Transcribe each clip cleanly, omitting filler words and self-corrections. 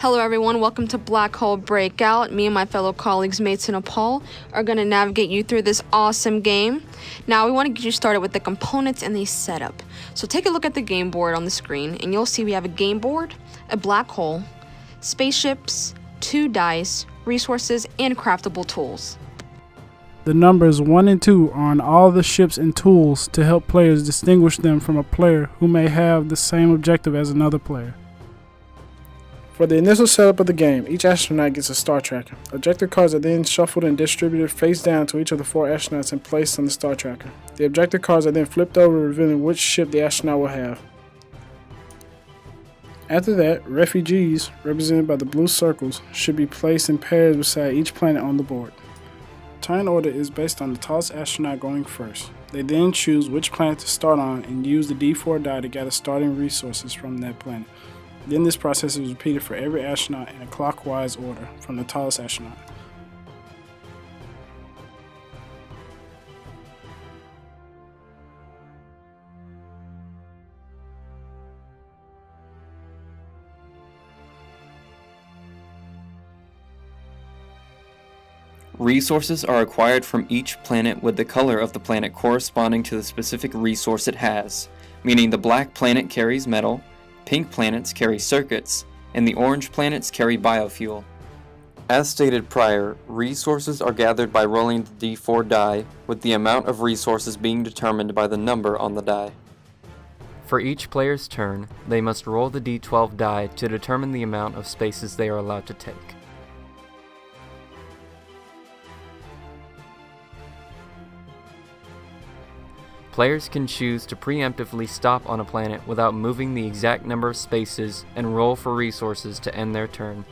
Hello everyone, welcome to Black Hole Breakout. Me and my fellow colleagues Mates and Paul are going to navigate you through this awesome game. Now we want to get you started with the components and the setup. So take a look at the game board on the screen and you'll see we have a game board, a black hole, spaceships, 2 dice, resources, and craftable tools. The numbers 1 and 2 are on all the ships and tools to help players distinguish them from a player who may have the same objective as another player. For the initial setup of the game, each astronaut gets a star tracker. Objective cards are then shuffled and distributed face down to each of the 4 astronauts and placed on the star tracker. The objective cards are then flipped over, revealing which ship the astronaut will have. After that, refugees, represented by the blue circles, should be placed in pairs beside each planet on the board. Turn order is based on the tallest astronaut going first. They then choose which planet to start on and use the D4 die to gather starting resources from that planet. Then this process is repeated for every astronaut in a clockwise order from the tallest astronaut. Resources are acquired from each planet with the color of the planet corresponding to the specific resource it has, meaning the black planet carries metal, pink planets carry circuits, and the orange planets carry biofuel. As stated prior, resources are gathered by rolling the D4 die, with the amount of resources being determined by the number on the die. For each player's turn, they must roll the D12 die to determine the amount of spaces they are allowed to take. Players can choose to preemptively stop on a planet without moving the exact number of spaces and roll for resources to end their turn.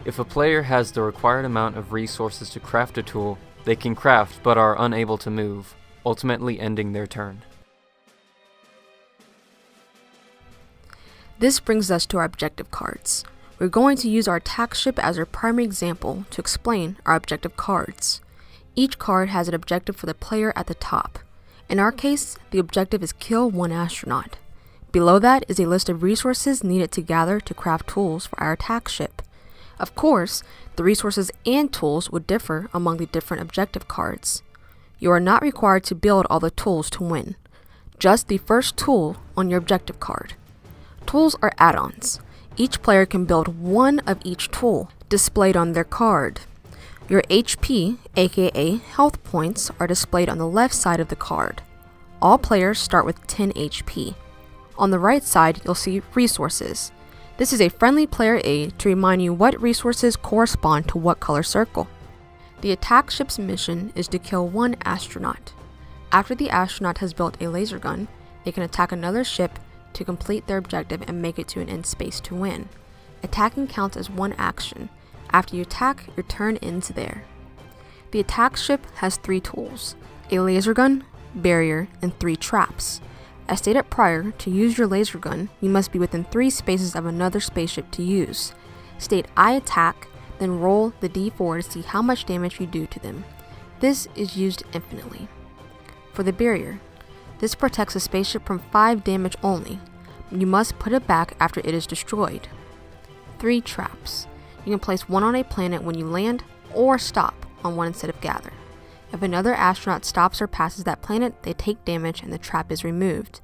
If a player has the required amount of resources to craft a tool, they can craft but are unable to move, ultimately ending their turn. This brings us to our objective cards. We're going to use our attack ship as our primary example to explain our objective cards. Each card has an objective for the player at the top. In our case, the objective is kill 1 astronaut. Below that is a list of resources needed to gather to craft tools for our attack ship. Of course, the resources and tools would differ among the different objective cards. You are not required to build all the tools to win, just the first tool on your objective card. Tools are add-ons. Each player can build 1 of each tool displayed on their card. Your HP, aka health points, are displayed on the left side of the card. All players start with 10 HP. On the right side, you'll see resources. This is a friendly player aid to remind you what resources correspond to what color circle. The attack ship's mission is to kill 1 astronaut. After the astronaut has built a laser gun, they can attack another ship to complete their objective and make it to an end space to win. Attacking counts as 1 action. After you attack, your turn ends there. The attack ship has 3 tools: a laser gun, barrier, and 3 traps. As stated prior, to use your laser gun, you must be within 3 spaces of another spaceship to use. State I attack, then roll the D4 to see how much damage you do to them. This is used infinitely. For the barrier, this protects a spaceship from 5 damage only. You must put it back after it is destroyed. 3 traps. You can place 1 on a planet when you land, or stop on 1 instead of gather. If another astronaut stops or passes that planet, they take damage and the trap is removed.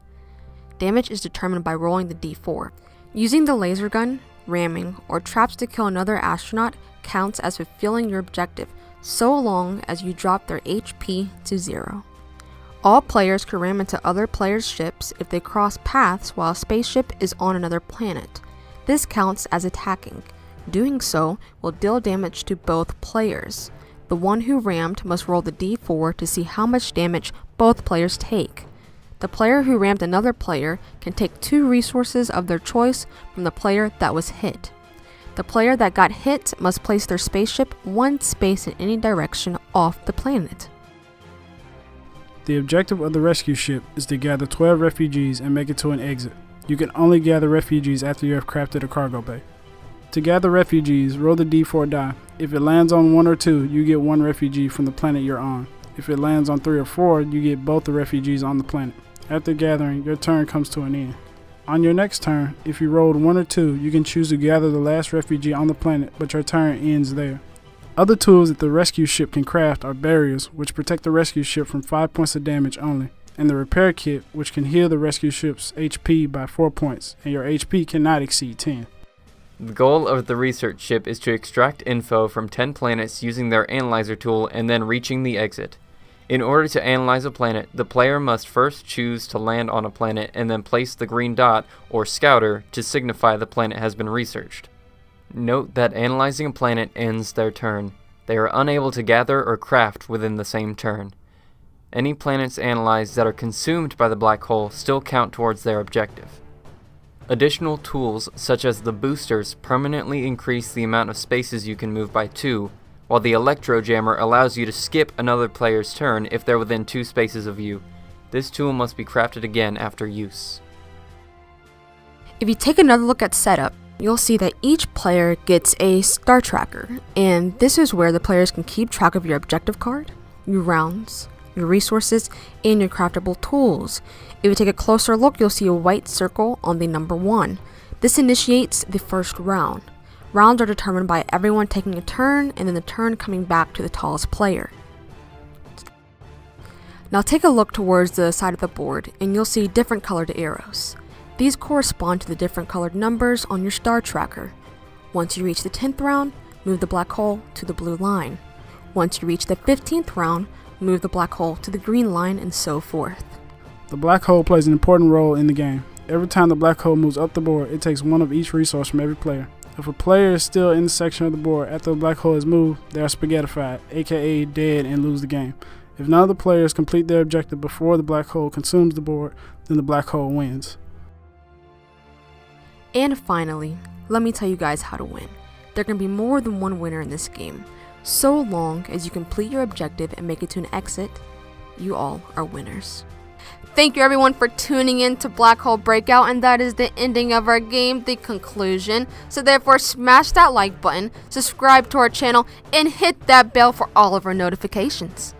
Damage is determined by rolling the D4. Using the laser gun, ramming, or traps to kill another astronaut counts as fulfilling your objective, so long as you drop their HP to 0. All players can ram into other players' ships if they cross paths while a spaceship is on another planet. This counts as attacking. Doing so will deal damage to both players. The one who rammed must roll the D4 to see how much damage both players take. The player who rammed another player can take 2 resources of their choice from the player that was hit. The player that got hit must place their spaceship 1 space in any direction off the planet. The objective of the rescue ship is to gather 12 refugees and make it to an exit. You can only gather refugees after you have crafted a cargo bay. To gather refugees, roll the d4 die. If it lands on 1 or 2, you get 1 refugee from the planet you're on. If it lands on 3 or 4, you get both the refugees on the planet. After gathering, your turn comes to an end. On your next turn, if you rolled 1 or 2, you can choose to gather the last refugee on the planet, but your turn ends there. Other tools that the rescue ship can craft are barriers, which protect the rescue ship from 5 points of damage only, and the repair kit, which can heal the rescue ship's HP by 4 points, and your HP cannot exceed 10. The goal of the research ship is to extract info from 10 planets using their analyzer tool and then reaching the exit. In order to analyze a planet, the player must first choose to land on a planet and then place the green dot, or scouter, to signify the planet has been researched. Note that analyzing a planet ends their turn. They are unable to gather or craft within the same turn. Any planets analyzed that are consumed by the black hole still count towards their objective. Additional tools, such as the boosters, permanently increase the amount of spaces you can move by 2, while the electro jammer allows you to skip another player's turn if they're within 2 spaces of you. This tool must be crafted again after use. If you take another look at setup, you'll see that each player gets a star tracker, and this is where the players can keep track of your objective card, your rounds, your resources, and your craftable tools. If you take a closer look, you'll see a white circle on the number 1. This initiates the first round. Rounds are determined by everyone taking a turn and then the turn coming back to the tallest player. Now take a look towards the side of the board and you'll see different colored arrows. These correspond to the different colored numbers on your star tracker. Once you reach the 10th round, move the black hole to the blue line. Once you reach the 15th round, move the black hole to the green line, and so forth. The black hole plays an important role in the game. Every time the black hole moves up the board, it takes 1 of each resource from every player. If a player is still in the section of the board after the black hole is moved, they are spaghettified, aka dead, and lose the game. If none of the players complete their objective before the black hole consumes the board, then the black hole wins. And finally, let me tell you guys how to win. There can be more than one winner in this game. So long as you complete your objective and make it to an exit, you all are winners. Thank you everyone for tuning in to Black Hole Breakout, and that is the ending of our game, the conclusion. So therefore, smash that like button, subscribe to our channel, and hit that bell for all of our notifications.